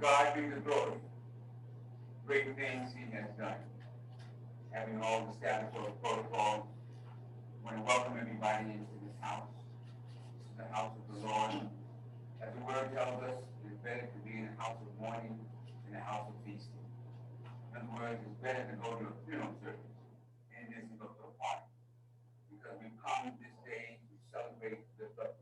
God be the glory. Great things he has done. Having all the statutory protocols, I want to welcome everybody into this house. This is the house of the Lord. As the word tells us, it's better to be in a house of mourning than a house of feasting. In other words, it's better to go to a funeral service and this to go to a party. Because we come this day to celebrate, lift up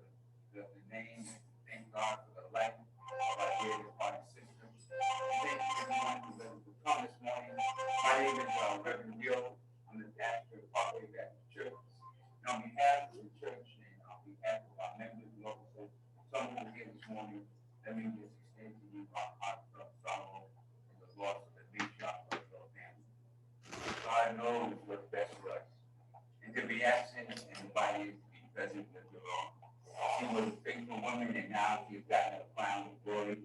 the name, and thank God for the life of our dear departed sister. Thank you everyone who come this morning. My name is Reverend Will. I'm the pastor of Parkway Baptist Church. And on behalf of the church and on behalf of our members and officers, some who are here this morning, let me just extend to you our heartfelt sorrow and the loss of the matriarch of our family. God knows what's best for us. And to be absent and invited to be present with the Lord. She was a faithful woman, and now she has gotten a crown of glory.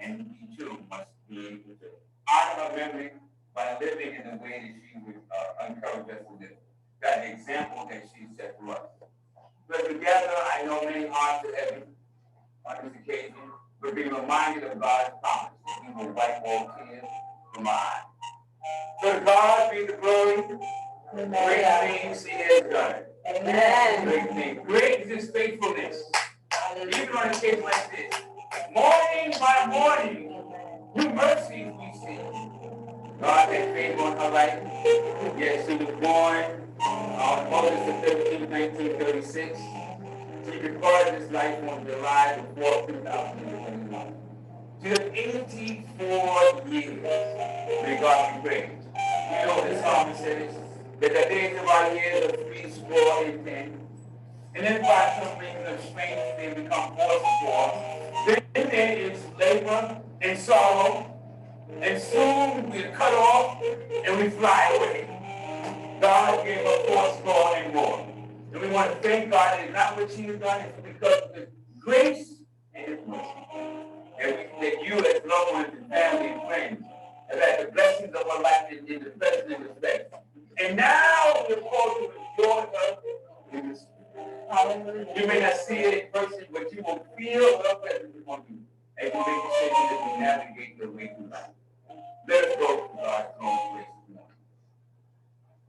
And we too must be able to honor her memory by living in the way that she would encourage us to live. That example that she set for us. But together, I know many hearts are heavy on this occasion, but being reminded of God's promise that he will wipe all tears from our eyes. So to God be the glory. Great things he has done. Amen. Great things. Great is his faithfulness. Even on a case like this. Morning by morning, new mercies we see. God had favor on her life. Yes, she was born on August 13, 1936. She departed this life on July the 4th, 2021. She lived 84 years. May God be praised. You know the psalmist says that the days of our years are 80. And then by some reason of strength, they become 44. Then there is labor and sorrow. And soon we're cut off and we fly away. God gave us 4 and more. And we want to thank God. It's not what she has done, it's because of his grace and his mercy. And that you as loved ones and family and friends have had the blessings of our life in the present and respect. And now we're called to enjoy her in the spirit. You may not see it in person, but you will feel her presence upon you as you make decisions as you navigate your way through life. Let us go to God's throne grace this morning.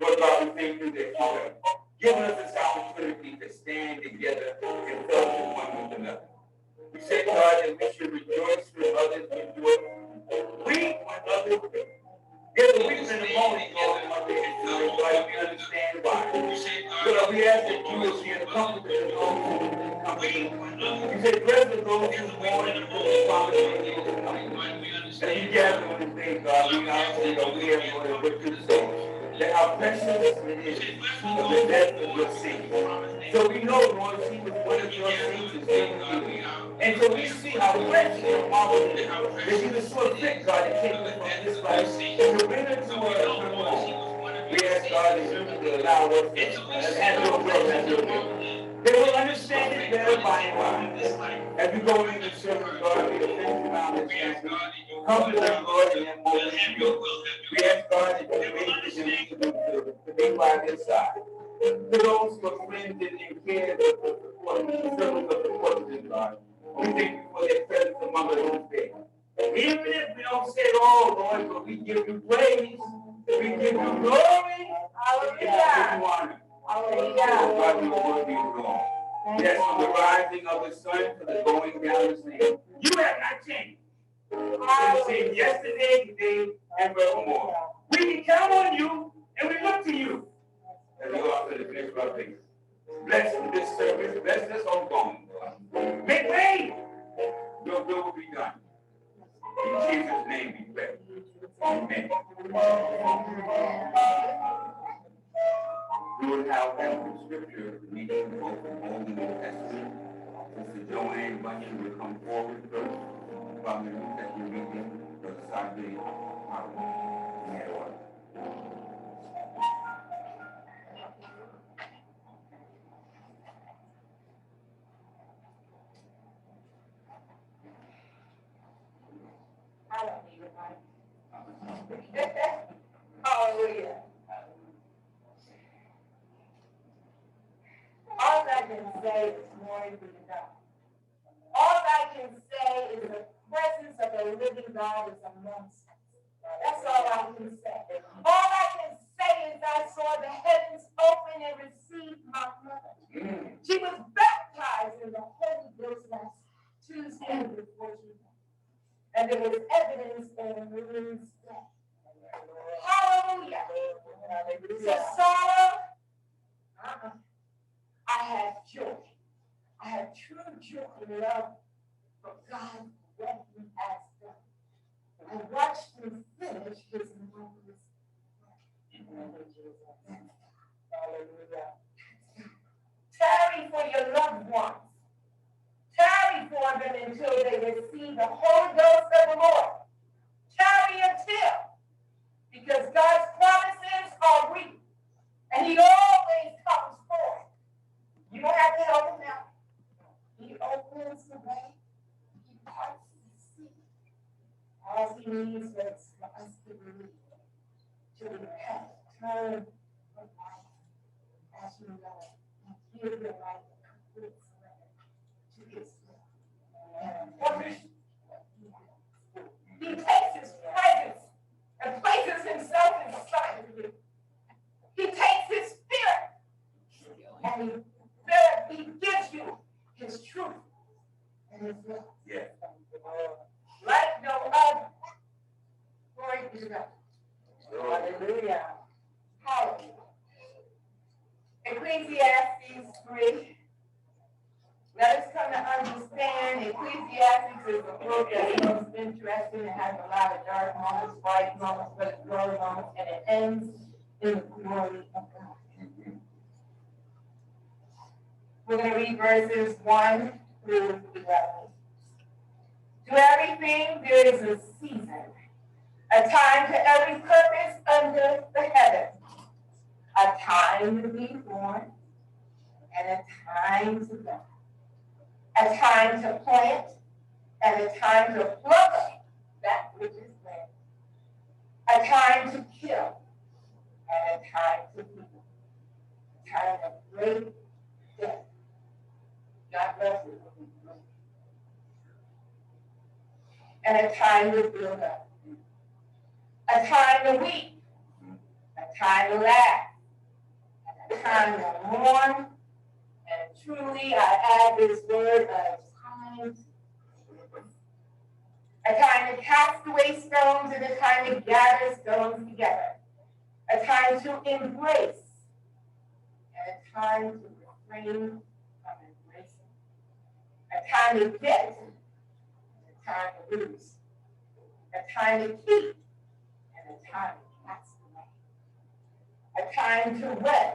Lord God, we thank you that you have given us this opportunity to stand together and fellowship one with another. We say, God, that we should rejoice when others rejoice. Weep when others weep. There's a weakness in the moment, Lord, God, we understand why. Lord, we ask that you will be a comfort to those who are coming. You said, blessed are those who mourn and who promise to you to come. And you gather on this day, God, we honestly are aware, Lord, of what you say. That how precious it is of the death of your saints. So we know, Lord, she was one of your saints is given to you. And so we see how precious and marvelous that you were so fit, God, to take us from this life and to bring us to our eternal home. We ask God that you will allow us to have your will and your will. They will understand it better by and by. As we go into the service, God, we defend around this family. Comfort them, Lord, and then more than you. We ask God that you make them to be by their side. To those who are friends and care for the circles of the forces, God, we thank you for their presence among us on today. Even if we don't say it all, Lord, but we give you praise, we give you glory, hallelujah, we give you honor. Hallelujah. God, you are worthy of God. Yes, from the rising of the sun to the going down of the same. You have not changed. You're the same yesterday, today, and forevermore. We can count on you, and we look to you. As you are to the finish of our faith. Bless this service. Bless this whole going. Make way. Your will will be done. In Jesus' name we pray. Amen. We will have the scripture reading both from Old and New Testament. Sister Joanne Bunyon will come forward first from the New Testament reading for Sunday. I don't need a mic. Hallelujah. All I can say is glory be to God. All I can say is the presence of the living God is amongst us. That's all I can say. All I can say is I saw the heavens open and received my mother. She was baptized in the Holy Ghost last Tuesday before she died. And there was evidence in Ruth's death. Hallelujah. So sorrow, I had joy. I had true joy and love for God, what he has done. I watched him finish his marvelous work. Hallelujah. Tarry for your loved ones. Tarry for them until they receive the Holy Ghost of the Lord. Tarry until, because God's promises are real, and he always comes forth. You don't have to help him out. He opens the way. He parts the sea. All he needs is for us to believe, to repent, turn from life as you know it, and give your life a complete surrender to his will. He takes his presence and places himself inside of you. He takes his spirit and he gives you his truth and his love. Yeah. Like no other. Glory be to God. Hallelujah. Hallelujah. Ecclesiastes 3. Let us come to understand Ecclesiastes is a book that's most interesting. It has a lot of dark moments, bright moments, but it's glory moments, and it ends in the glory of God. We're going to read verses 1 through 11. To everything there is a season, a time to every purpose under the heaven, a time to be born, and a time to die. A time to plant, and a time to pluck that which is planted. A time to kill, and a time to heal. A time of great death. God bless you. And a time to build up. A time to weep, a time to laugh, and a time to mourn. And truly, I add this word of time. A time to cast away stones and a time to gather stones together. A time to embrace and a time to refrain from embracing. A time to get and a time to lose. A time to keep and a time to cast away. A time to wed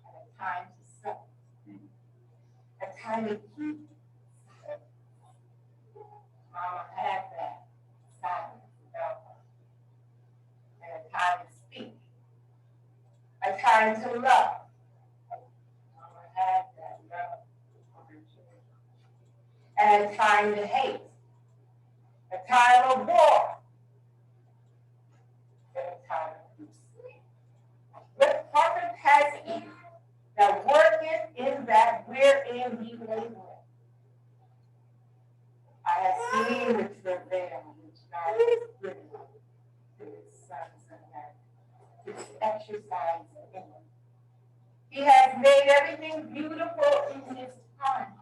and a time to sell. A time to keep silent. Mama had that silence about her. And a time to speak. A time to love. Mama had that love for her children. And a time to hate. A time of war. And a time of peace. What purpose has he that worketh in that wherein he laboreth? I have seen the travail which God has given to his sons and daughters, which exercise in him. He has made everything beautiful in his time.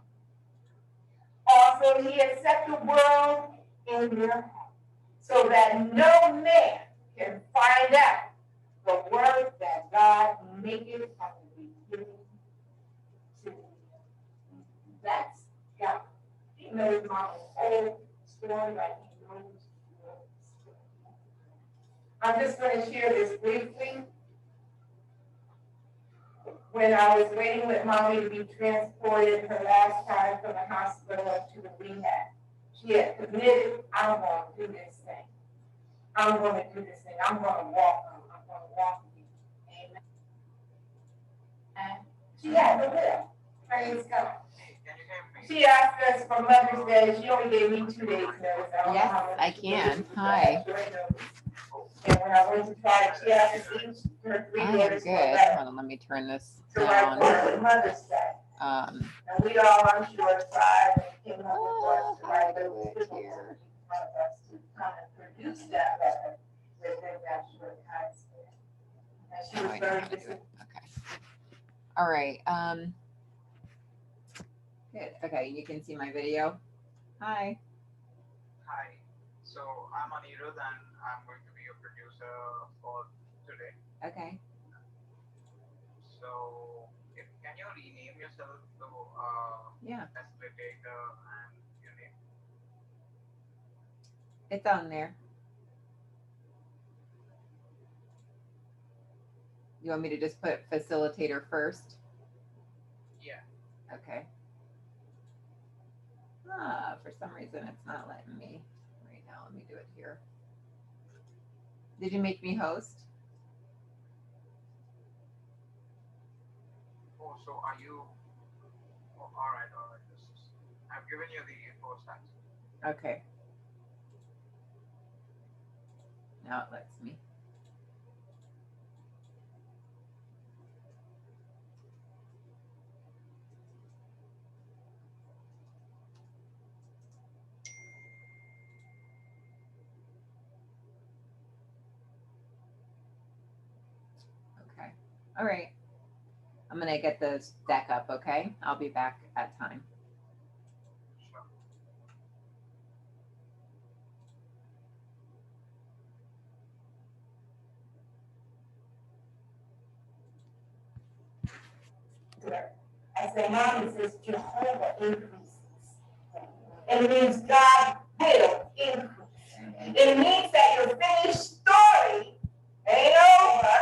Also, he has set the world in your heart, so that no man can find out the word that God maketh from the beginning to the end. That's God. He knows my whole story like he knows your story. I'm just going to share this briefly. When I was waiting with mommy to be transported her last time from the hospital to the rehab, she had committed, I'm going to do this thing. I'm going to do this thing. I'm going to walk on. I'm going to walk with you. Amen. And she had the will. Praise God. She asked us for Mother's Day. She only gave me 2 days notice. Yes, I can. Hi. And when I went to try it, she asked each her 3 I am daughters good. Hold on, let me turn this to write for down. her Mother's Day. And we all, I'm sure, tried and came up with words to write those here. One of us to kind of produce that letter within that short time span. And she was very disappointed. Okay. All right. Good. Okay, you can see my video. Hi. Hi. So I'm Anirudh and I'm going to be your producer for today. Okay. So can you rename yourself to Yeah. facilitator and your name? It's on there. You want me to just put facilitator first? Yeah. Okay. For some reason it's not letting me right now. Let me do it here. Did you make me host? Oh, so are you? Oh, all right. I've given you the host access. Okay. Now it lets me. Okay. All right. I'm going to get the deck up, okay? I'll be back at time. Sure. I say, Mom, it says Jehovah increases. It means God will increase. It means that your finished story ain't over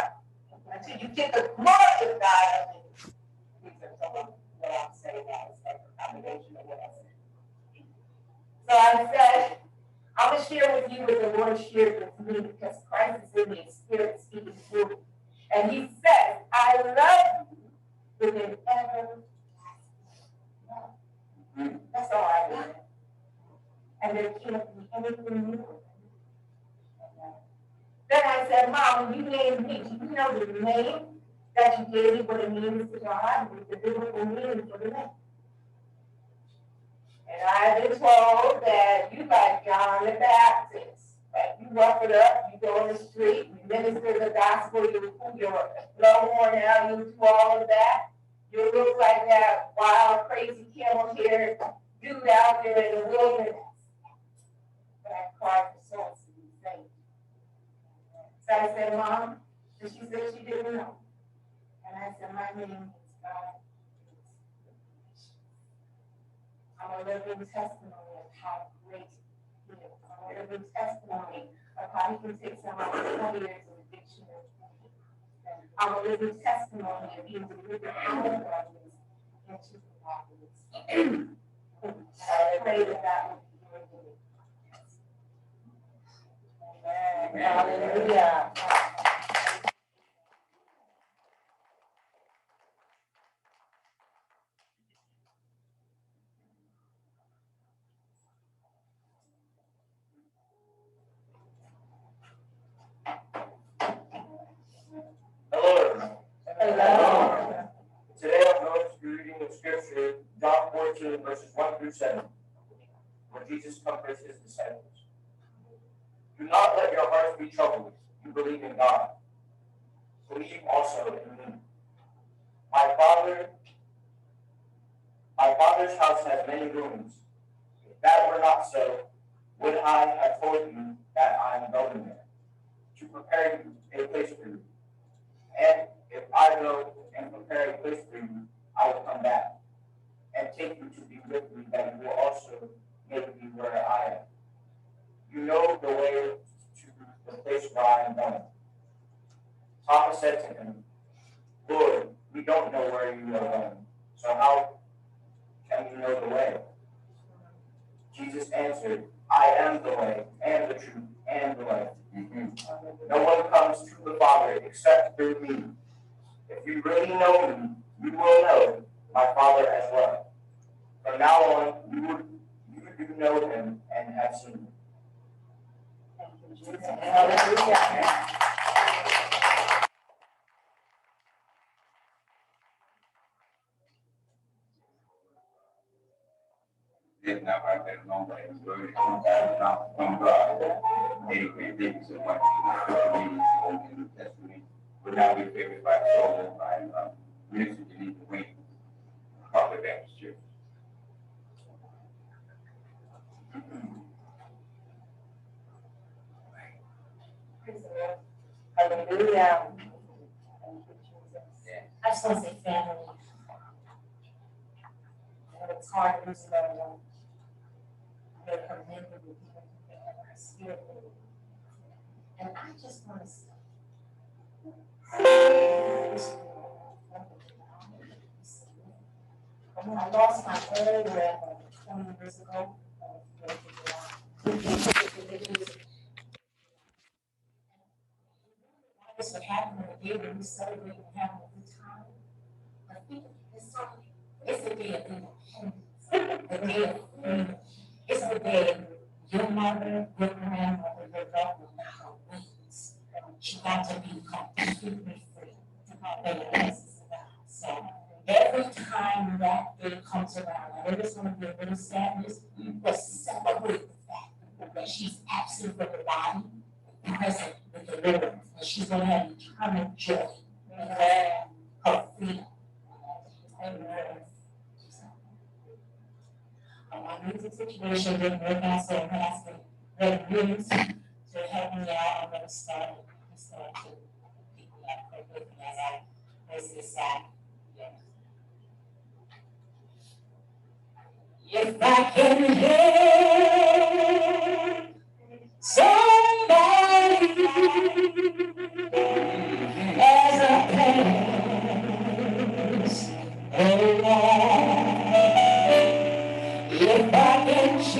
until you get the glory of God. These are some of what I'm saying now is like a combination of what I said. So I said, I'm going to share with you what the Lord shared with me because Christ is in me and Spirit speaking through me. And he says, I love you with an everlasting love. That's all I wanted. And there can't be anything more. Then I said, Mom, when you named me, do you know the name that you gave me, what it means to God, with the biblical meaning for the name? And I've been told that you like John the Baptist. Like you rough it up, you go in the street, you minister the gospel, you pull your blowhorn out, you do all of that. You look like that wild, crazy camel-haired dude out there in the wilderness. But I cried for souls to be saved. So I said, Mom, and she said she didn't know. And I said, my name is God. I'm a living testimony of how great he is. I'm a living testimony of how he can take someone with 20 years of addiction and I'm a living testimony of being delivered out of darkness into the marvelous. I pray that that will be your day. Amen. Hallelujah. Hello, everyone. Hello. Today I'm going to be reading the scripture, John 14, verses 1 through 7, where Jesus comforts his disciples. Do not let your hearts be troubled. You believe in God. Believe also in me. My Father's house has many rooms. If that were not so, would I have told you that I am going there to prepare you a place for you? And if I go and prepare a place for you, I will come back and take you to be with me, that you will also make me where I am. You know the way to the place where I am going. Thomas said to him, Lord, we don't know where you are going, so how can we know the way? Jesus answered, I am the way, and the truth, and the life. No one comes to the Father except through me. If you really know me, you will know my Father as well. From now on, you do know him and have seen him. Thank you, Jesus. Hallelujah. If not, I've been a long way. Glory to God. From God. Amen. Thank you so much for reading the Old and New Testament. We're now be favored by soul by Minister Denise Wayne, Harvard Baptist Church. Praise the Lord. Hallelujah. Thank you, Jesus. I just want to say family. And it's hard to lose loved ones. They're commended with people who have our spirit. And I just want to say, I lost my early grandmother 20 years ago. This would happen on a day when we celebrate and have a good time. I think it's a day of independence, a day of freedom. It's the day your mother, your grandmother, your daughter, now wins. She got to be completely free to have their answers about. So every time that day comes around, I know there's going to be a little sadness, but celebrate the fact that she's absent from the body, present with the Lord, and she's going to have eternal joy and her freedom. Amen. My music situation didn't work out, so I'm asking Red Williams to help me out. I'm going to start to pick me up quickly as I raise this side. If I can hear somebody as a praise, oh Lord, if I can see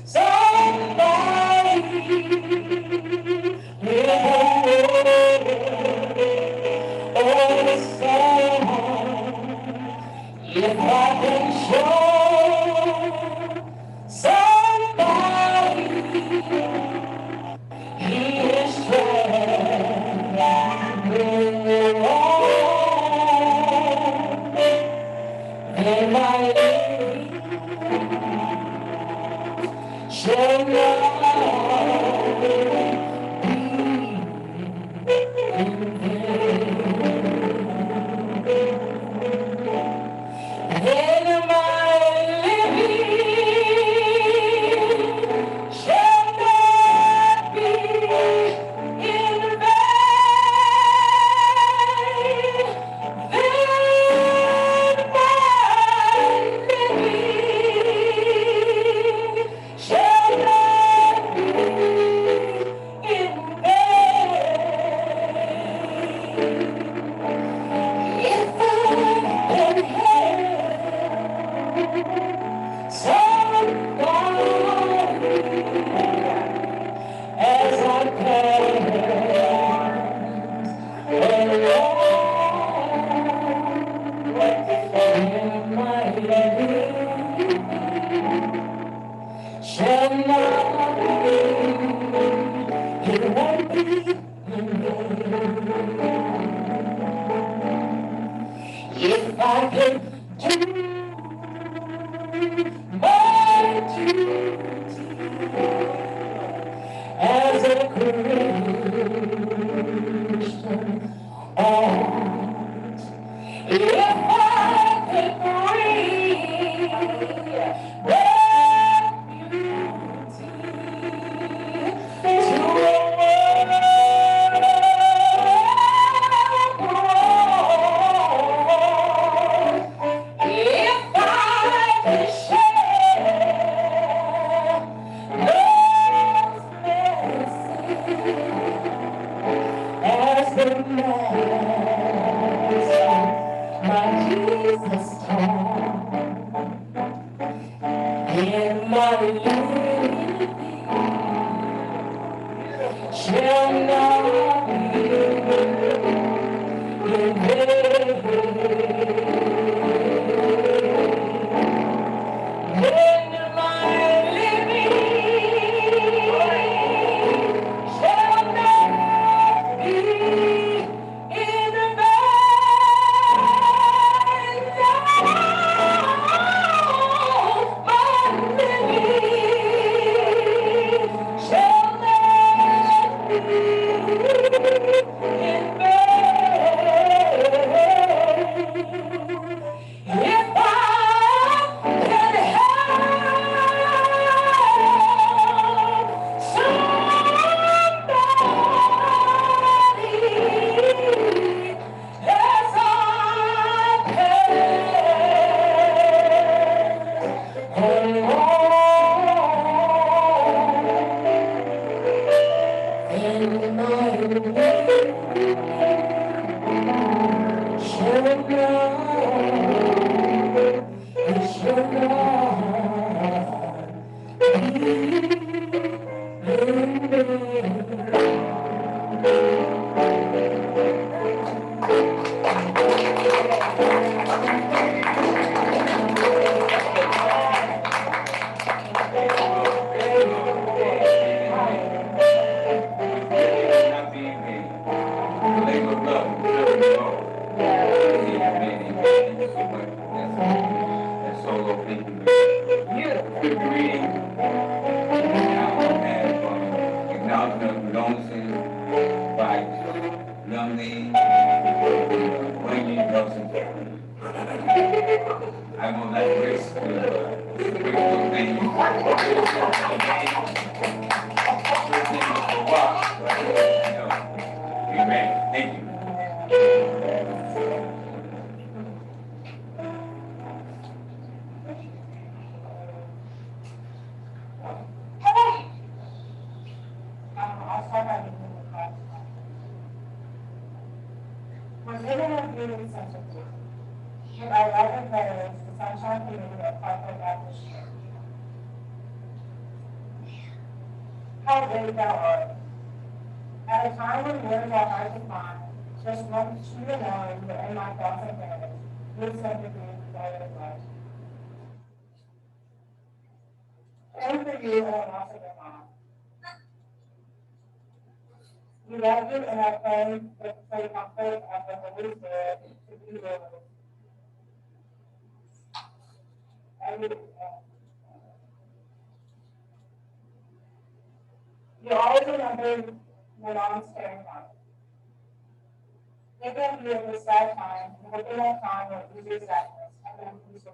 somebody with a song, if I can show somebody his strength in the Lord, then my living shall not be in vain. Then my Not being made. The labor of love will never be lost. Thank you so much. That's solo. Thank you. Good reading. Now we have acknowledgement of condolences by young lady Bunyon, Josephine. I will not grace grateful thank you. First name is Barack, but amen. Thank you. I'll start by giving you a class. We're living in a beauty sensitive. With our love and prayers, the Sunshine Community at Parkland Baptist Church. How great thou art. At a time when words are hard to find, just want you to know you are in my thoughts and prayers. Your sympathy is all of life. And for you, and the loss of your mom. We love you and I pray for the comfort of the Holy Spirit to be with us. You always remember when I'm terrified. Thinking of the sad time, hoping that time will ease your sadness, and then you so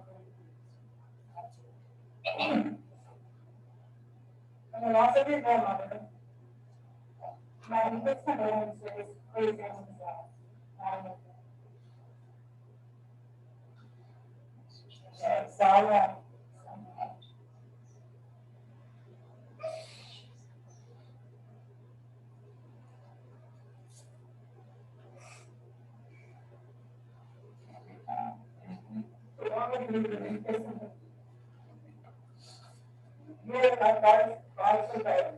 And the loss of your grandmother, my deepest condolences, please and himself. It's all right. You're my God's survivors.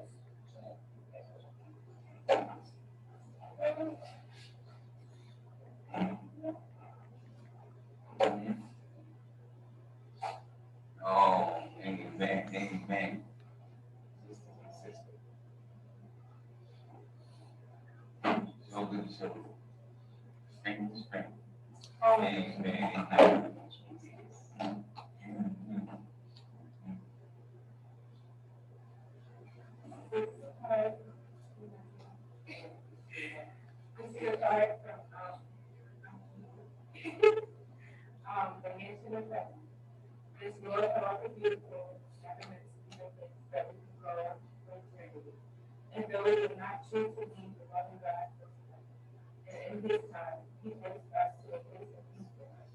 Oh, amen, amen. So good, so good. Strength, strength. Amen. The mention of that. This Lord of the beautiful, happiness, that we can grow up for eternity. And though we did not choose to be the loving God, and in His time, He takes us to a place of peace with us.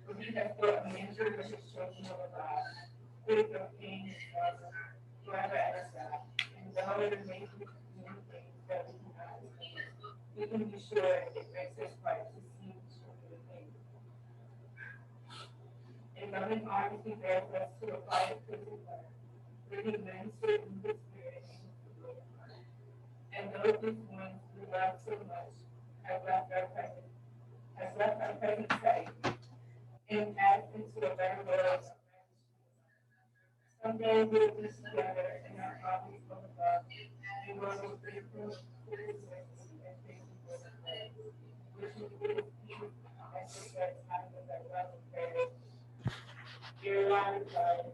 For He has brought a measure with His children of God, free from pain and struggle, forever at His side. And though it may be many things that we cannot see, we can be sure it makes us right to see the things. In loving arms, He bears us to a quiet place of prayer, leading men to the Spirit and those whose ones we love so much have left our present state, and passed into a better world. Someday we will be together in our bodies from above, and we will be faithful to His ways and faithful to His ways, which is His peace and success out of that love and prayer. Dear Lord, God.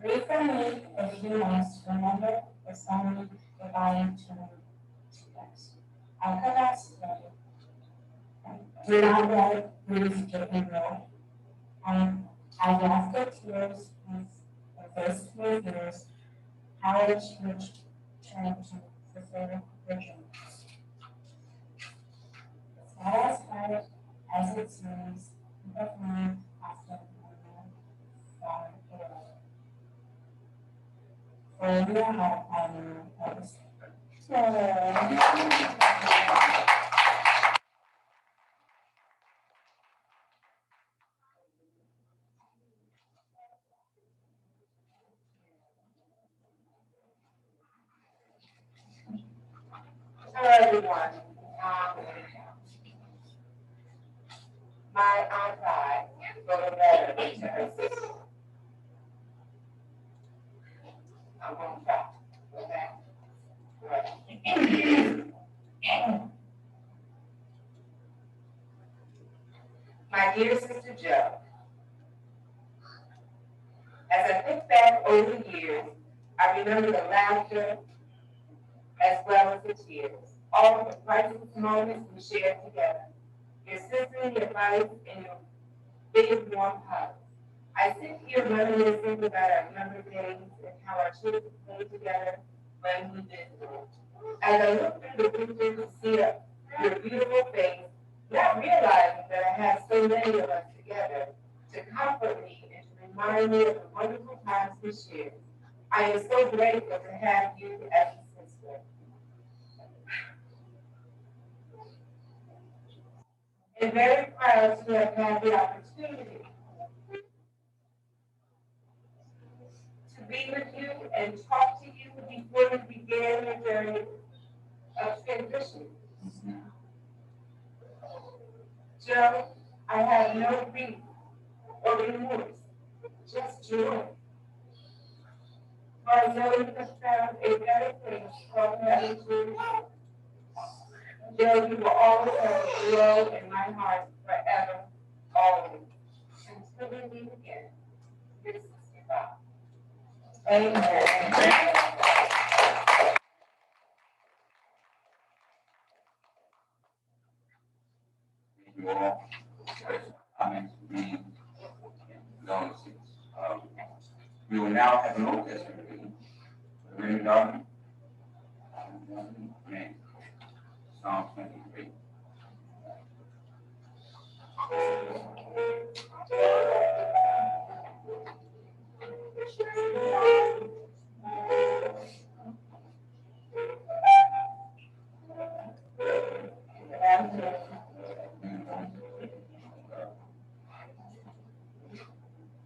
Read for me if you must. Remember, it's only divided to us. I could ask you. Do not let grief get in the way. I laughed at tears with those 3 years, college which turned to fulfill your dreams. It's not as hard as it seems, but me often far away. For your heart, I know I was. Hello, everyone. My aunt died for the better to her sister. I'm going to try. Okay? My dear sister Joe, as I think back over the years, I remember the laughter as well as the tears, all of the priceless moments we shared together, your sisterly advice and your big warm hugs. I sit here reminiscing about our younger days and how our children played together when we visited. As I look through the pictures to see your beautiful face, not realizing that I have so many of us together to comfort me and to remind me of the wonderful times we shared. I am so grateful to have you as a sister. And very proud to have had the opportunity to be with you and talk to you before you began your journey of transition. Joe, I have no grief or remorse, just joy. For I know you have found a better place called heaven to. Joe, you will always have a glow in my heart forever, always, until we meet again. Your sister Bob. Amen. You all, comments, and condolences. We will now have an Old Testament reading. Reading document. Psalm 23.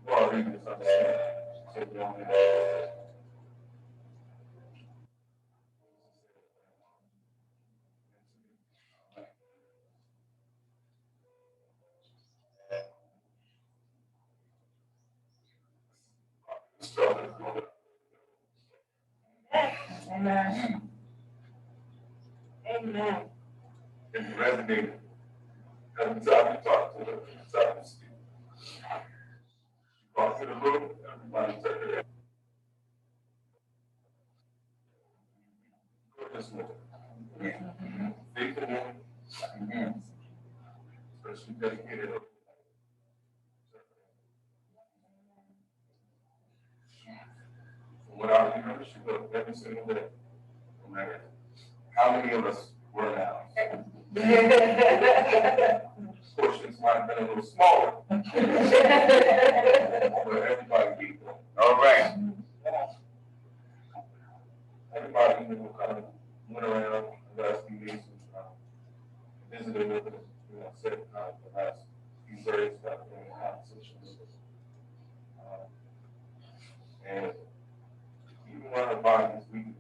Well, read this up. Amen. Amen. If you resonate, every time you talk to them, every time you speak, you walk to the room, everybody turn their head. This one. Yeah. Faithful woman. Especially dedicated. From what I remember, she looked every single day, no matter how many of us were now. Portions might have been a little smaller. But everybody equal. All right. Everybody kind of went around the last few days and visited with us, said the last few days about the conversations. And even when her body is weakness,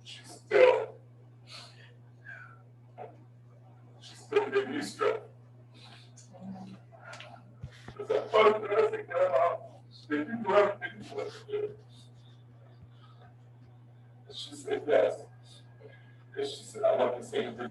she's still giving you strength. Because I thought that I said, Grandma, did you do everything you wanted to do? And she said, yes. And she said, I want the same thing.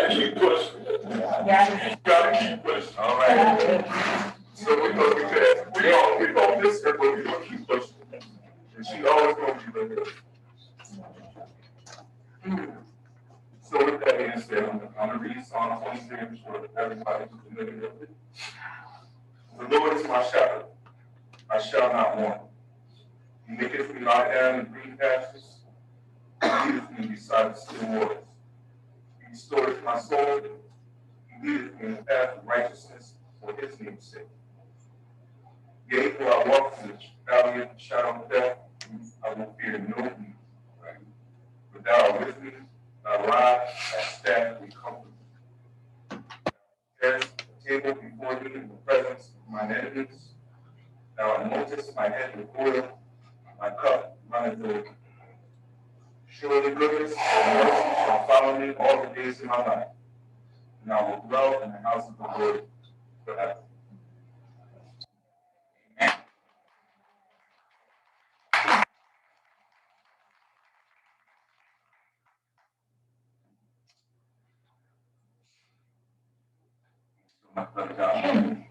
gotta keep pushing. Yeah. Gotta keep pushing. All right. So we gonna do that. We gonna miss her, but we gonna keep pushing. And she always gonna be with us. So with that being said, I'm gonna read Psalm 23 for everybody who's familiar with it. The Lord is my shepherd; I shall not want. He maketh me lie down in green pastures. He leadeth me beside the still waters. He restoreth my soul. He leadeth me in the path of righteousness for his name's sake. Yea, though I walk through the valley of the shadow of death, I will fear no evil. Right? For thou art with me, thy rod, thy staff, they comfort me. There's a table before me in the presence of mine enemies. Thou anointest my head with oil, my cup runneth over. Surely goodness and mercy shall follow me all the days of my life, and I will dwell in the house of the Lord forever. Amen. So much, Brother John.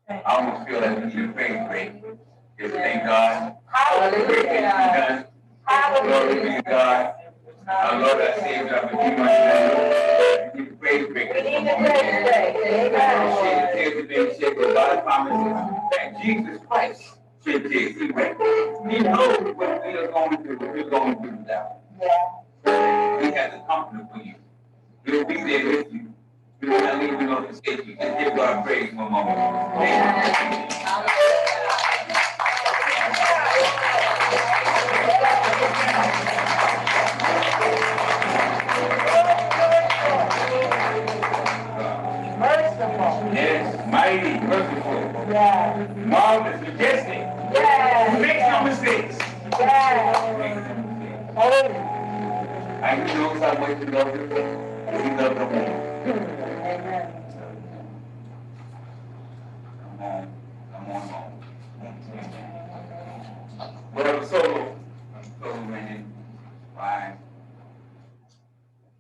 I almost feel like we need a faith break. Just thank God. Hallelujah. Glory be to God. Our Lord our Savior, I believe my we need a praise break. We need a praise break. Amen. Tears have been shed, but God promises that Jesus Christ should take you away. He knows what we are going through, what we're going through now. Yeah. He has a comfort for you. He'll be there with you. He will not leave you nor forsake you. Just give God praise for a moment. Amen. Merciful. Yes, mighty, merciful, Yeah. marvelous, majestic. Yeah. Makes no mistakes. Yeah. Makes no mistakes. Holy. And he knows how much you love him. We love him more. Amen. Come on, come on home. Well, I'm solo man. Why?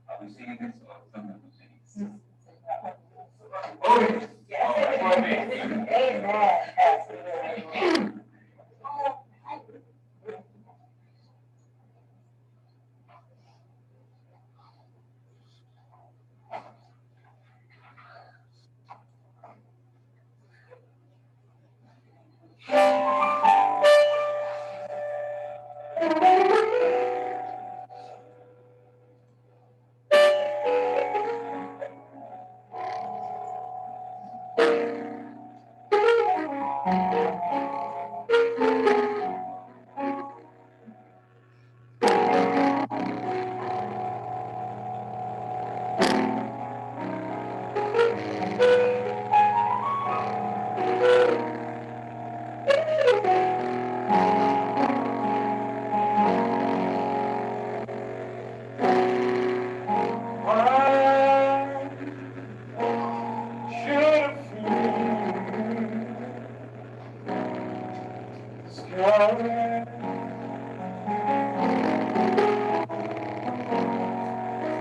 Are we singing this or someone who's singing? Oh, yes. Oh, that's what I mean. Amen. Absolutely.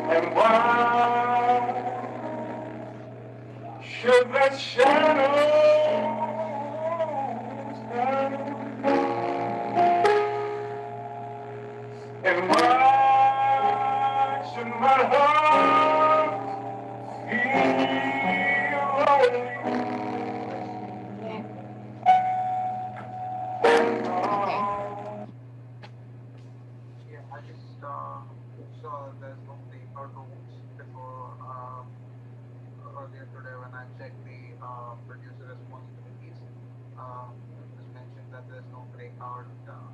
And why should the shadows come? And why should my heart feel lonely? Yeah, I just saw that there's no breakout rooms before earlier today when I checked the producer responsibilities. It was mentioned that there's no breakout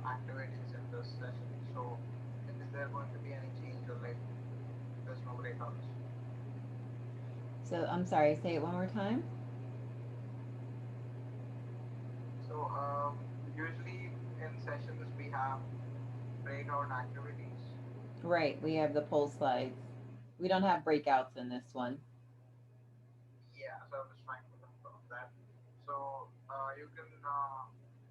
activities in this session. So, is there going to be any change or like there's no breakouts? So I'm sorry, say it one more time. So, usually in sessions we have breakout activities. Right, we have the poll slides. We don't have breakouts in this one. Yeah, so I was trying to confirm that. So you can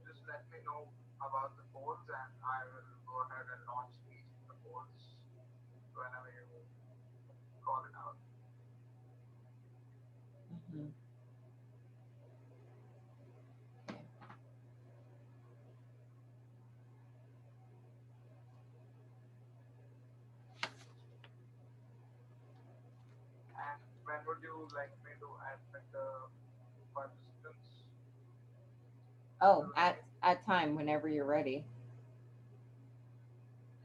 just let me know about the polls, and I will go ahead and launch each of the polls. call it out. Mhm. And when would you like me to admit the participants? Oh, at time whenever you're ready.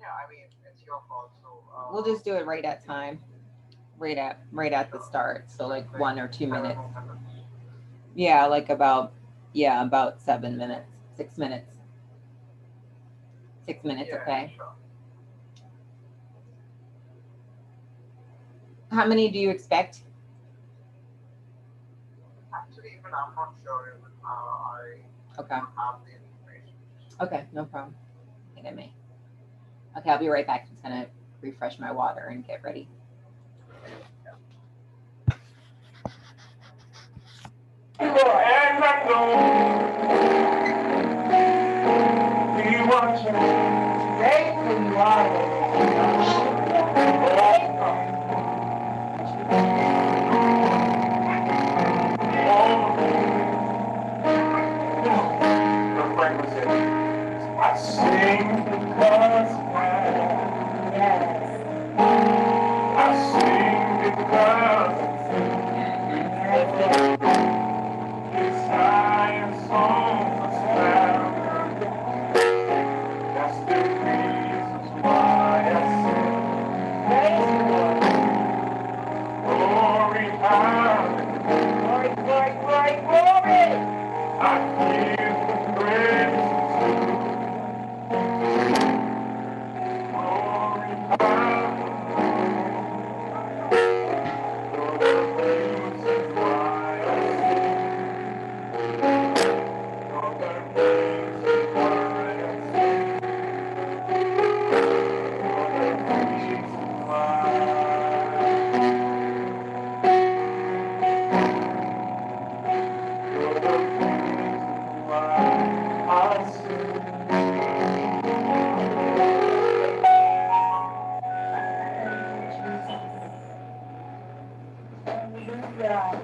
Yeah, I mean, it's your call, so We'll just do it right at time, right at the start. So like 1 or 2 minutes. 7 more minutes. Yeah, like about 7 minutes, 6 minutes. 6 minutes, Yeah, okay. sure. How many do you expect? Actually, even I'm not sure even. I Okay. don't have the information. Okay, no problem. I think I may. Okay, I'll be right back. Just gonna refresh my water and get ready. And I know He watching. Grateful you are. The fragrance in it. I sing because Yes. I sing because His high songs are that's the reason why I sing. Praise the Lord. Glory, hallelujah. Glory, glory, glory, glory. I give the praise to glory, hallelujah. For the reasons why I sing. For the reasons why I sing. For the reasons why. For the reasons why I sing. Hallelujah.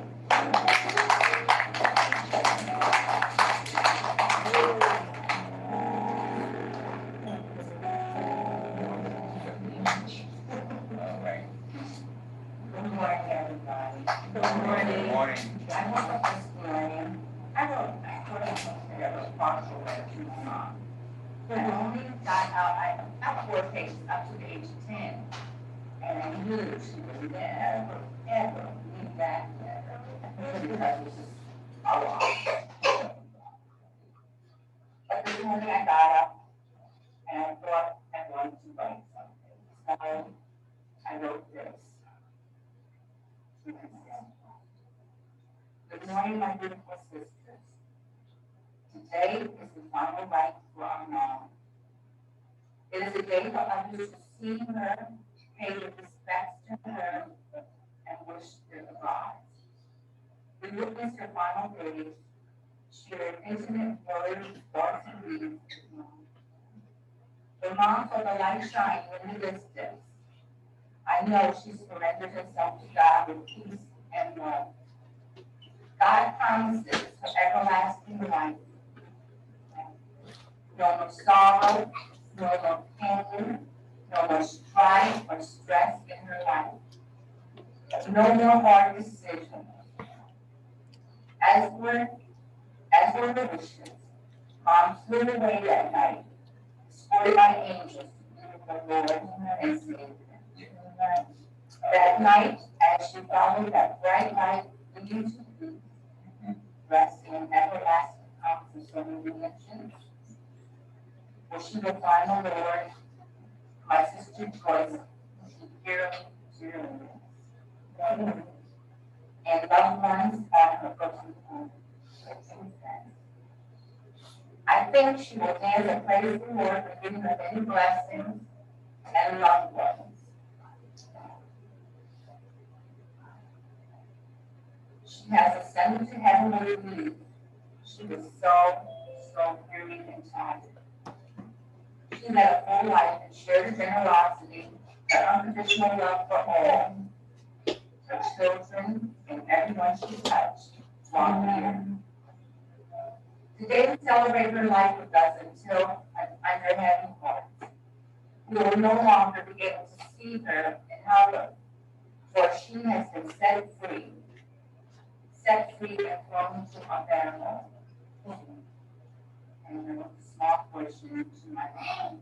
All right. Good morning, everybody. Good Good morning. morning. I woke up this morning. I was responsible at 2 o'clock. I only got out, I got 4 pages up to the age of 10. And I knew she would never, ever leave that letter. Because this is a lot. But this morning I got up and I thought I wanted to write something. So I wrote this. Good morning, my beautiful sisters. Today is the final rite for our mom. It is a day for others to see her, pay the respects to her, and wish her goodbyes. We witness her final days, share intimate words, thoughts, and dreams with mom. The mom saw the light shine in the distance. I know she surrendered herself to God with peace and love. God promises her everlasting life. No more sorrow, no more pain, no more strife or stress in her life. No more hard decisions. As were the wishes, Mom flew away that night, escorted by angels to be with the Lord and Savior. That night, as she followed that bright light leading to peace, resting in everlasting comfort from the dimensions, where she will find the Lord, my sister Joyce, she dearly misses, and loved ones on her broken home. I think she will dance and praise the Lord for giving her many blessings and loved ones. She has ascended to heaven with me. She was so weary and tired. She led a full life and shared her generosity, her unconditional love for all. her children, and everyone she touched while here. Today we celebrate her life with us until under heaven heart. We will no longer be able to see her and hug her, for she has been set free and thrown into a better home. And a small portion to my mom.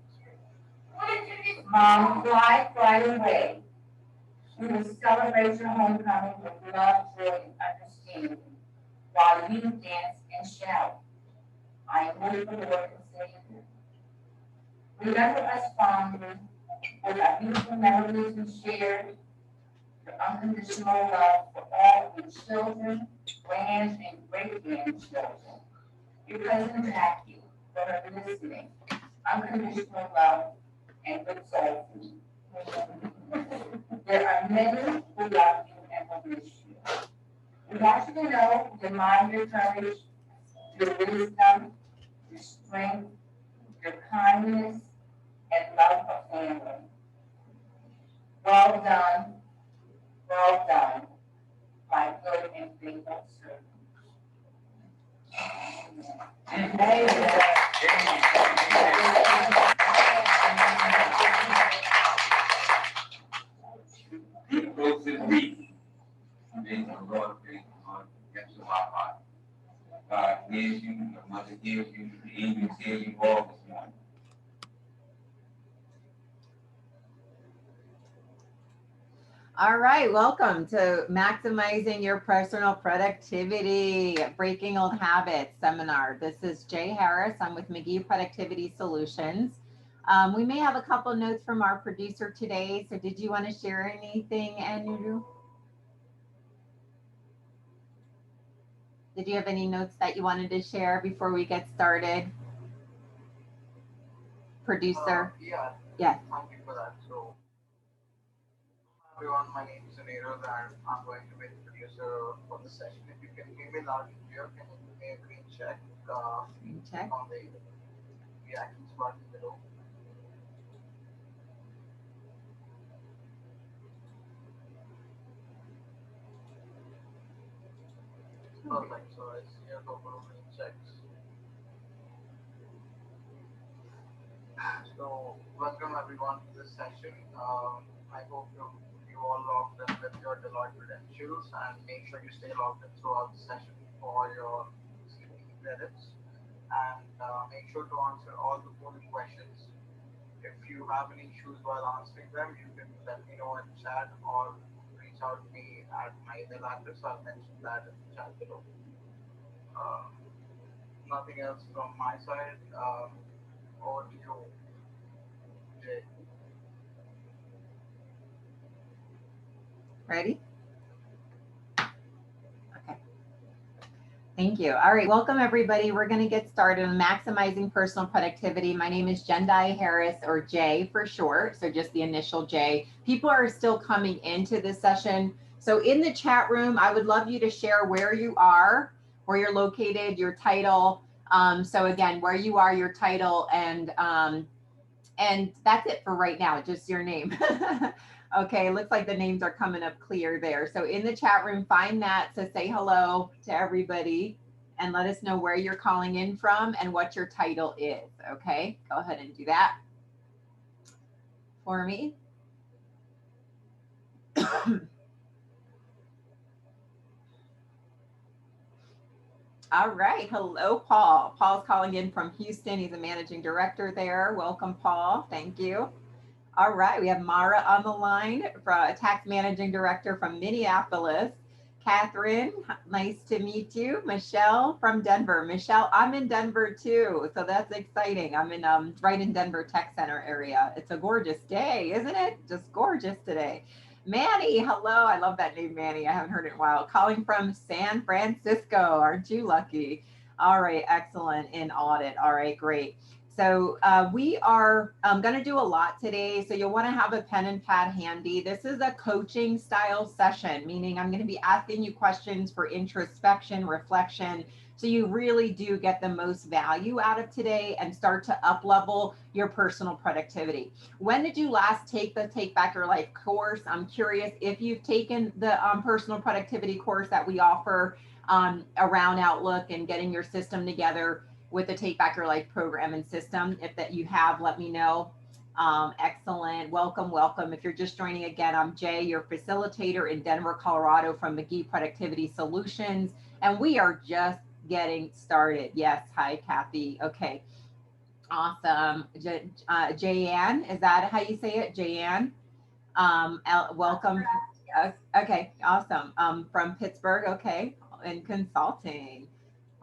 Mom, fly away. We will celebrate your homecoming with love, joy, and understanding, while you dance and shout. I am with the Lord and Savior. Remember us fondly with our beautiful memories we shared, your unconditional love for all your children, grand and great-grandchildren. Your cousin Jackie, for her listening, unconditional love, and good soul food. There are many who love you and will miss you. We want you to know your mind, your courage, your wisdom, your strength, your kindness, and love of family. Well done, my good and faithful servant. Close this week. May the Lord bring on depths of our heart. God hears you, your mother hears you, the angels hear you all this morning. All right, welcome to Maximizing Your Personal Productivity, Breaking Old Habits seminar. This is Jay Harris. I'm with McGee Productivity Solutions. We may have a couple notes from our producer today. So did you want to share anything, Andrew? Did you have any notes that you wanted to share before we get started? Producer? Yeah. Yes. Thank you for that. So, everyone, my name is Anirudh and I'm going to be the producer for the session. If you can hear me loud and clear, can you give me a green check, Green check. on the reactions button below? Perfect. So I see a couple of green checks. So welcome everyone to this session. I hope you all logged in with your Deloitte credentials and make sure you stay logged in throughout the session for your CPE credits. And make sure to answer all the polling questions. If you have any issues while answering them, you can let me know in chat or reach out to me at my email address. I'll mention that in the chat below. Nothing else from my side. Over to you, Jay. Ready? Okay. Thank you. All right, welcome everybody. We're going to get started on maximizing personal productivity. My name is Jendai Harris, or Jay for short, so just the initial J. People are still coming into this session. So in the chat room, I would love you to share where you are, where you're located, your title. So again, where you are, your title, and that's it for right now, just your name. Okay, looks like the names are coming up clear there. So in the chat room, find that to say hello to everybody and let us know where you're calling in from and what your title is. Okay, go ahead and do that for me. All right, hello, Paul. Paul's calling in from Houston. He's a managing director there. Welcome, Paul. Thank you. All right, we have Mara on the line, tax managing director from Minneapolis. Catherine, nice to meet you. Michelle from Denver. Michelle, I'm in Denver too, so that's exciting. I'm in right in Denver Tech Center area. It's a gorgeous day, isn't it? Just gorgeous today. Manny, hello. I love that name, Manny. I haven't heard it in a while. Calling from San Francisco. Aren't you lucky? All right, excellent. In audit. All right, great. So we are going to do a lot today. So you'll want to have a pen and pad handy. This is a coaching style session, meaning I'm going to be asking you questions for introspection, reflection, so you really do get the most value out of today and start to up level your personal productivity. When did you last take the Take Back Your Life course? I'm curious if you've taken the personal productivity course that we offer around Outlook and getting your system together with the Take Back Your Life program and system. If that you have, let me know. Excellent. Welcome, welcome. If you're just joining again, I'm Jay, your facilitator in Denver, Colorado from McGee Productivity Solutions. And we are just getting started. Yes. Hi, Kathy. Okay. Awesome. Jayanne, is that how you say it? Jayanne? Welcome. Okay. Awesome. From Pittsburgh. Okay. In consulting.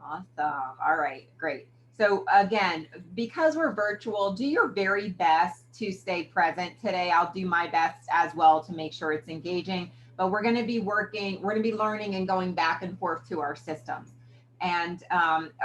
Awesome. All right, great. So again, because we're virtual, do your very best to stay present today. I'll do my best as well to make sure it's engaging, but we're going to be learning and going back and forth to our systems. And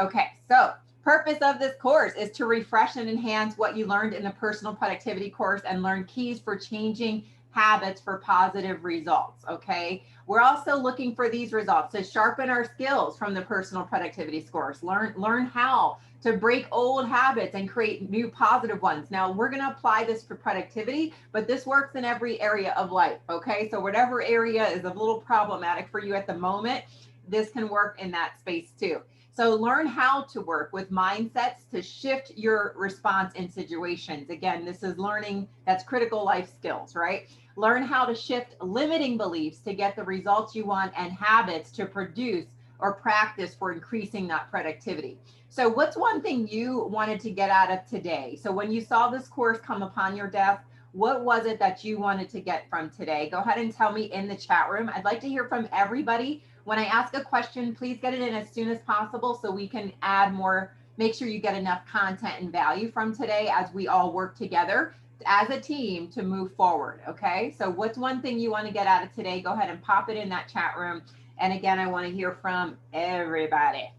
okay, so purpose of this course is to refresh and enhance what you learned in the personal productivity course and learn keys for changing habits for positive results. Okay. We're also looking for these results to sharpen our skills from the personal productivity course. Learn how to break old habits and create new positive ones. Now we're going to apply this for productivity, but this works in every area of life. Okay. So whatever area is a little problematic for you at the moment, this can work in that space too. So learn how to work with mindsets to shift your response in situations. Again, this is learning, that's critical life skills, right? Learn how to shift limiting beliefs to get the results you want and habits to produce or practice for increasing that productivity. So what's one thing you wanted to get out of today? So when you saw this course come upon your desk, what was it that you wanted to get from today? Go ahead and tell me in the chat room. I'd like to hear from everybody. When I ask a question, please get it in as soon as possible so we can add more, make sure you get enough content and value from today as we all work together as a team to move forward. Okay. So what's one thing you want to get out of today? Go ahead and pop it in that chat room. And again, I want to hear from everybody.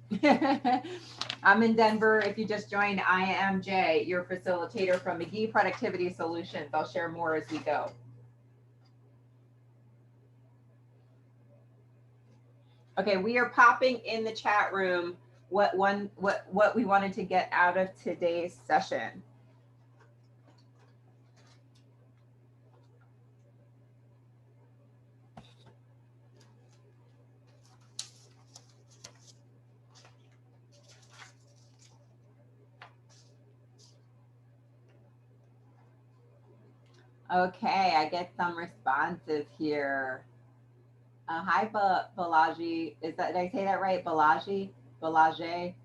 I'm in Denver. If you just joined, I am Jay, your facilitator from McGee Productivity Solutions. I'll share more as we go. Okay, we are popping in the chat room what we wanted to get out of today's session. Okay, I get some responses here. Hi, Balaji. Did I say that right? Balaji? Balaje?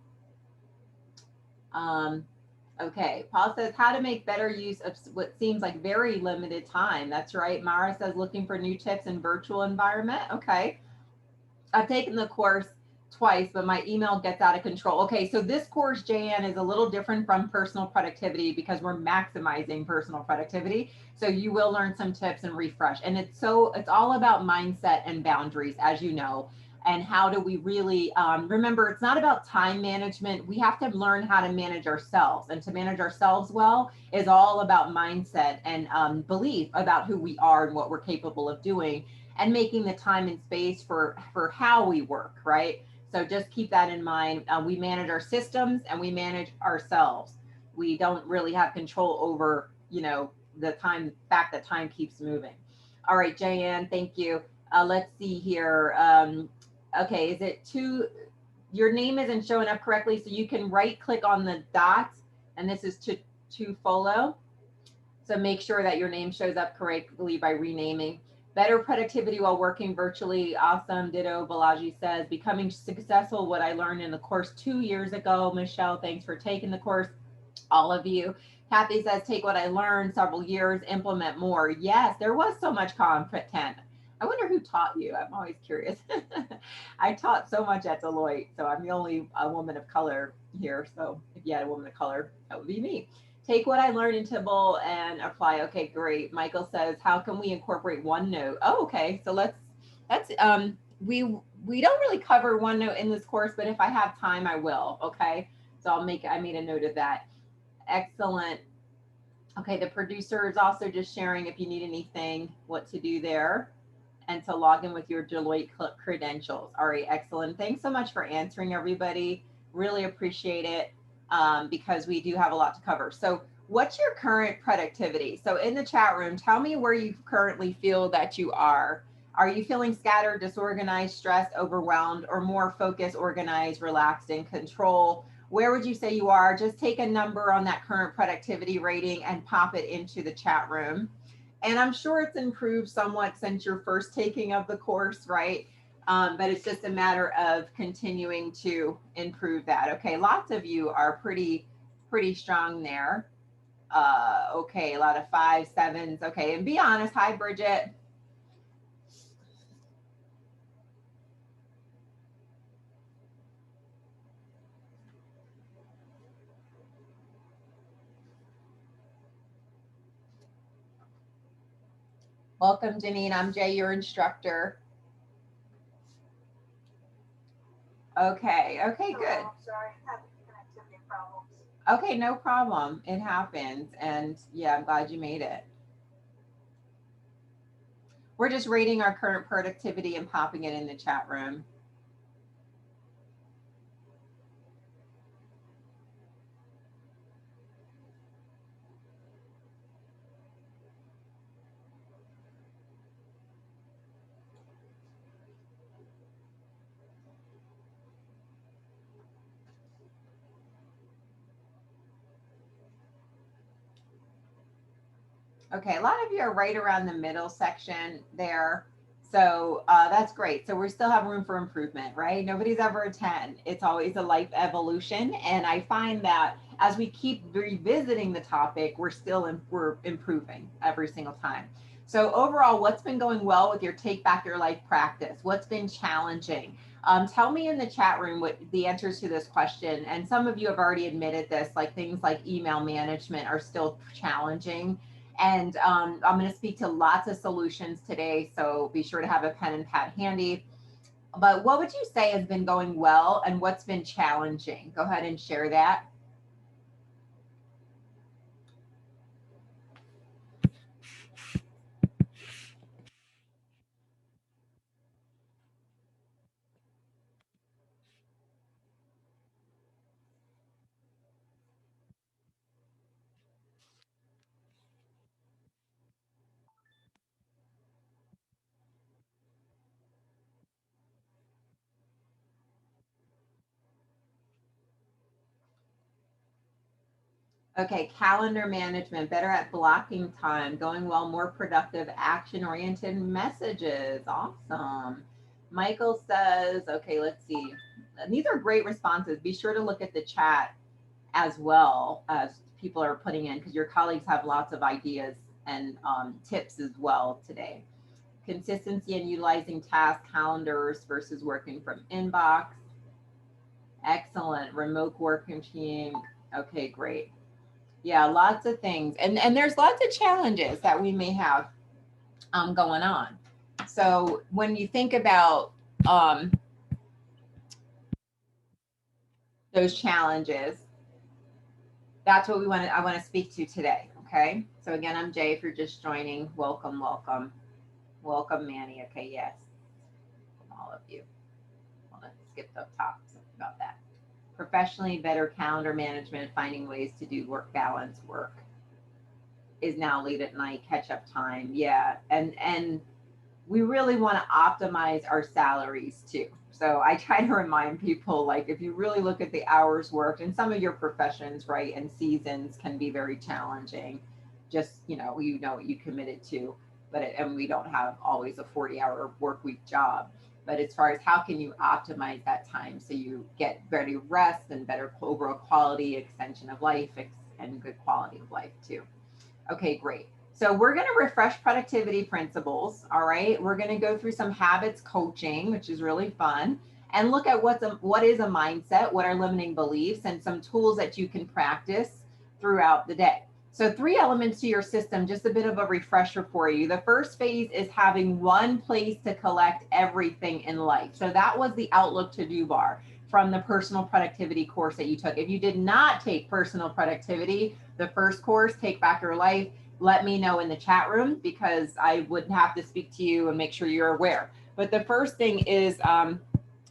Okay, Paul says how to make better use of what seems like very limited time. That's right. Mara says looking for new tips in virtual environment. Okay. I've taken the course twice, but my email gets out of control. Okay, so this course, JN, is a little different from personal productivity because we're maximizing personal productivity. So you will learn some tips and refresh. And it's all about mindset and boundaries, as you know. And how do we really remember, it's not about time management. We have to learn how to manage ourselves. And to manage ourselves well is all about mindset and belief about who we are and what we're capable of doing, and making the time and space for how we work, right? So just keep that in mind. We manage our systems and we manage ourselves. We don't really have control over, the fact that time keeps moving. All right, Jayanne, thank you. Let's see here. Okay, is it your name isn't showing up correctly, so you can right click on the dots, and this is to follow. So make sure that your name shows up correctly by renaming. Better productivity while working virtually. Awesome. Ditto. Balaji says, becoming successful, what I learned in the course 2 years ago. Michelle, thanks for taking the course. All of you. Kathy says, take what I learned several years, implement more. Yes, there was so much content. I wonder who taught you. I'm always curious. I taught so much at Deloitte, so I'm the only woman of color here. So if you had a woman of color, that would be me. Take what I learned in Tibble and apply. Okay, great. Michael says, how can we incorporate OneNote? Oh, okay. So we don't really cover OneNote in this course, but if I have time, I will. Okay. So I made a note of that. Excellent. Okay. The producer is also just sharing if you need anything, what to do there. and to log in with your Deloitte credentials. All right, excellent. Thanks so much for answering, everybody. Really appreciate it, because we do have a lot to cover. So what's your current productivity? So in the chat room, tell me where you currently feel that you are. Are you feeling scattered, disorganized, stressed, overwhelmed, or more focused, organized, relaxed, in control? Where would you say you are? Just take a number on that current productivity rating and pop it into the chat room. And I'm sure it's improved somewhat since your first taking of the course, right? But it's just a matter of continuing to improve that. Okay, lots of you are pretty strong there. Okay, a lot of 5s, 7s. Okay, and be honest. Hi, Bridget. Welcome, Janine. I'm Jay, your instructor. Okay, good. I'm sorry, having connectivity problems. Okay, no problem. It happens. And yeah, I'm glad you made it. We're just rating our current productivity and popping it in the chat room. Okay, a lot of you are right around the middle section there. So that's great. So we still have room for improvement, right? Nobody's ever a 10. It's always a life evolution. And I find that as we keep revisiting the topic, we're improving every single time. So overall, what's been going well with your Take Back Your Life practice? What's been challenging? Tell me in the chat room what the answers to this question. And some of you have already admitted this, like things like email management are still challenging. And I'm going to speak to lots of solutions today, so be sure to have a pen and pad handy. But what would you say has been going well and what's been challenging? Go ahead and share that. Okay, calendar management, better at blocking time, going well, more productive, action-oriented messages. Awesome. Michael says, okay, let's see. These are great responses. Be sure to look at the chat as well as people are putting in, because your colleagues have lots of ideas and tips as well today. Consistency in utilizing task calendars versus working from inbox. Excellent. Remote work machine. Okay, great. Yeah, lots of things. And there's lots of challenges that we may have going on. So when you think about those challenges, that's what I want to speak to today. Okay. So again, I'm Jay. If you're just joining, welcome, welcome. Welcome, Manny. Okay, yes. Welcome all of you. Well, let's skip the top. Something about that. Professionally, better calendar management, finding ways to do work balance work is now late at night, catch up time. Yeah. And we really want to optimize our salaries too. So I try to remind people, like, if you really look at the hours worked in some of your professions, right, and seasons can be very challenging. Just, you know what you committed to, and we don't have always a 40-hour work week job. But as far as how can you optimize that time so you get better rest and better overall quality, extension of life, and good quality of life too. Okay, great. So we're going to refresh productivity principles. All right. We're going to go through some habits coaching, which is really fun, and look at what is a mindset, what are limiting beliefs, and some tools that you can practice throughout the day. So 3 elements to your system, just a bit of a refresher for you. The first phase is having one place to collect everything in life. So that was the Outlook to-do bar from the personal productivity course that you took. If you did not take personal productivity, the first course, Take Back Your Life, let me know in the chat room because I would have to speak to you and make sure you're aware. But the first thing is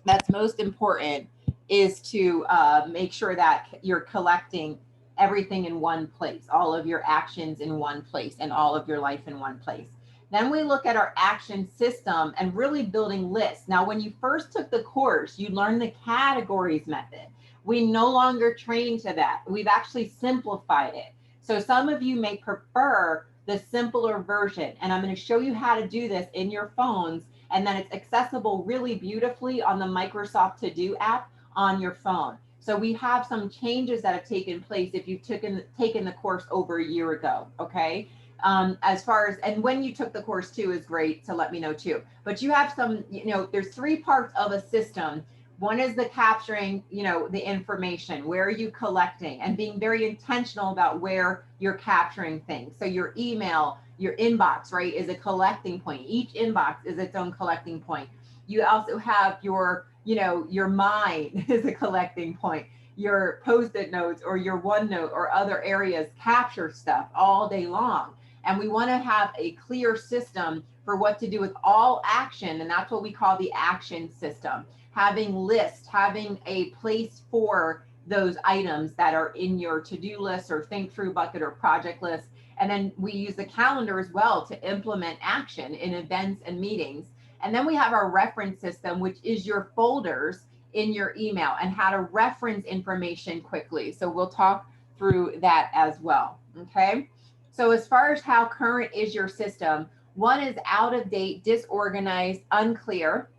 that's most important is to make sure that you're collecting everything in one place, all of your actions in one place, and all of your life in one place. Then we look at our action system and really building lists. Now, when you first took the course, you learned the categories method. We no longer train to that. We've actually simplified it. So some of you may prefer the simpler version, and I'm going to show you how to do this in your phones, and then it's accessible really beautifully on the Microsoft To Do app on your phone. So we have some changes that have taken place if you've taken the course over a year ago, okay? As far as, and when you took the course too is great to let me know too. But you have some, there's 3 parts of a system. One is the capturing, the information. Where are you collecting? And being very intentional about where you're capturing things. So your email, your inbox, right, is a collecting point. Each inbox is its own collecting point. You also have your, your mind is a collecting point. Your Post-it notes or your OneNote or other areas capture stuff all day long. And we want to have a clear system for what to do with all action. And that's what we call the action system. Having lists, having a place for those items that are in your to-do list or think through bucket or project list. And then we use the calendar as well to implement action in events and meetings. And then we have our reference system, which is your folders in your email and how to reference information quickly. So we'll talk through that as well, okay? So as far as how current is your system, 1 is out of date, disorganized, unclear.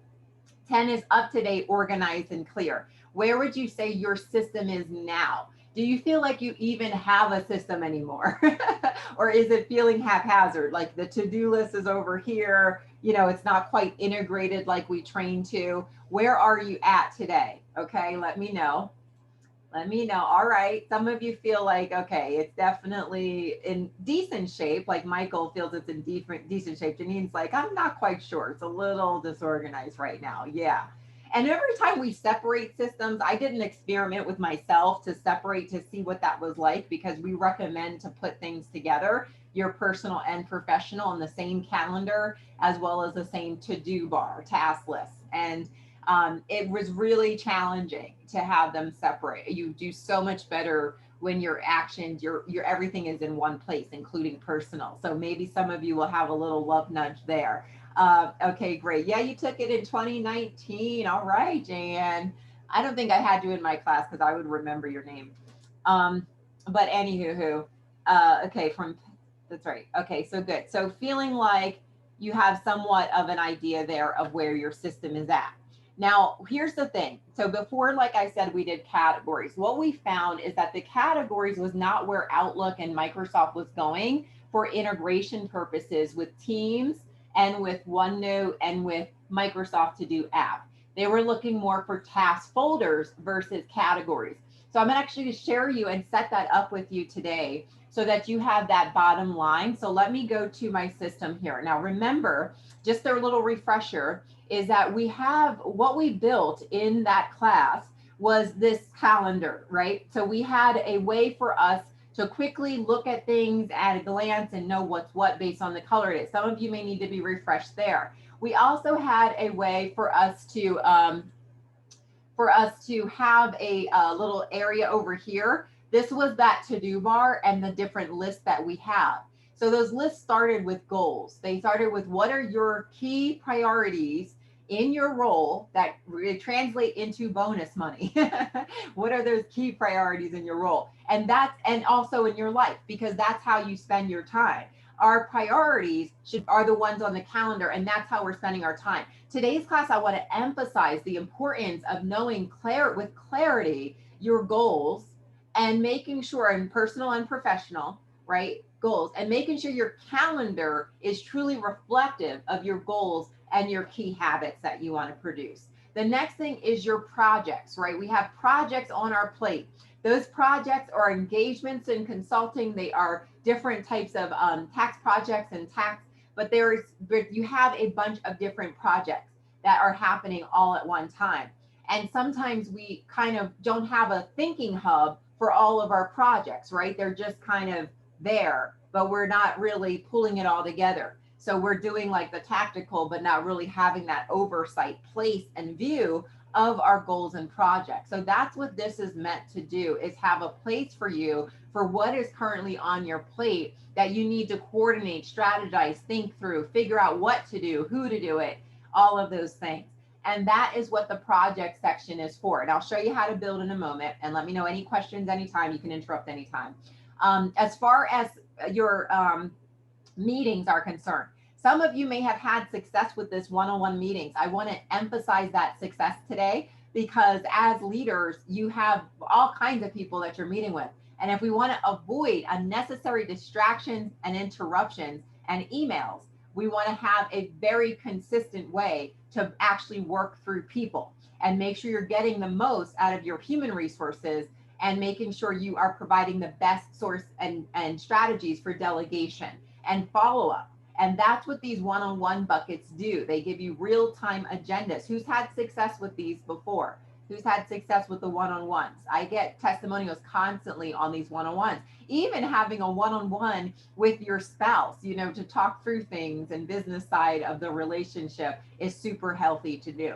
10 is up to date, organized, and clear. Where would you say your system is now? Do you feel like you even have a system anymore? Or is it feeling haphazard? Like the to-do list is over here, it's not quite integrated like we trained to. Where are you at today? Okay, let me know. Let me know. All right. Some of you feel like, okay, it's definitely in decent shape. Like Michael feels it's in decent shape. Janine's like, I'm not quite sure. It's a little disorganized right now. Yeah. And every time we separate systems, I did an experiment with myself to separate to see what that was like, because we recommend to put things together, your personal and professional, in the same calendar, as well as the same to-do bar, task list. And it was really challenging to have them separate. You do so much better when your actions, your everything is in one place, including personal. So maybe some of you will have a little love nudge there. Okay, great. Yeah, you took it in 2019. All right, Jan. I don't think I had you in my class because I would remember your name. But anywho, okay, that's right. Okay, so good. So feeling like you have somewhat of an idea there of where your system is at. Now, here's the thing. So before, like I said, we did categories. What we found is that the categories was not where Outlook and Microsoft was going for integration purposes with Teams and with OneNote and with Microsoft To Do app. They were looking more for task folders versus categories. So I'm actually going to share you and set that up with you today so that you have that bottom line. So let me go to my system here. Now, remember, just a little refresher, is that we have what we built in that class was this calendar, right? So we had a way for us to quickly look at things at a glance and know what's what based on the color it is. Some of you may need to be refreshed there. We also had a way for us to have a little area over here. This was that to-do bar and the different lists that we have. So those lists started with goals. They started with what are your key priorities in your role that translate into bonus money. What are those key priorities in your role? And also in your life, because that's how you spend your time. Our priorities are the ones on the calendar, and that's how we're spending our time. Today's class, I want to emphasize the importance of knowing with clarity your goals and making sure, in personal and professional, right, goals, and making sure your calendar is truly reflective of your goals and your key habits that you want to produce. The next thing is your projects, right? We have projects on our plate. Those projects are engagements in consulting. They are different types of tax projects and tax, but you have a bunch of different projects that are happening all at one time. And sometimes we kind of don't have a thinking hub for all of our projects, right? They're just kind of there, but we're not really pulling it all together. So we're doing like the tactical, but not really having that oversight, place, and view of our goals and projects. So that's what this is meant to do, is have a place for you for what is currently on your plate that you need to coordinate, strategize, think through, figure out what to do, who to do it, all of those things. And that is what the project section is for. And I'll show you how to build in a moment, and let me know any questions anytime. You can interrupt anytime. As far as your meetings are concerned, some of you may have had success with this one-on-one meetings. I want to emphasize that success today, because as leaders, you have all kinds of people that you're meeting with. And if we want to avoid unnecessary distractions and interruptions and emails, we want to have a very consistent way to actually work through people and make sure you're getting the most out of your human resources and making sure you are providing the best source and strategies for delegation and follow-up. And that's what these one-on-one buckets do. They give you real-time agendas. Who's had success with these before? Who's had success with the one-on-ones? I get testimonials constantly on these one-on-ones. Even having a one-on-one with your spouse, you know, to talk through things and business side of the relationship is super healthy to do.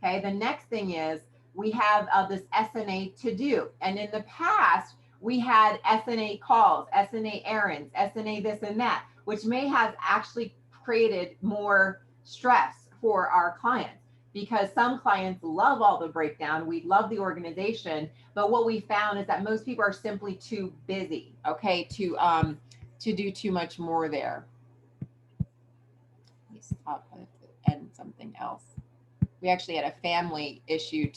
Okay, the next thing is we have this SNA to do. And in the past, we had SNA calls, SNA errands, SNA this and that, which may have actually created more stress for our clients, because some clients love all the breakdown. We love the organization, but what we found is that most people are simply too busy, okay, to do too much more there. Let me stop and something else. We actually had a family issue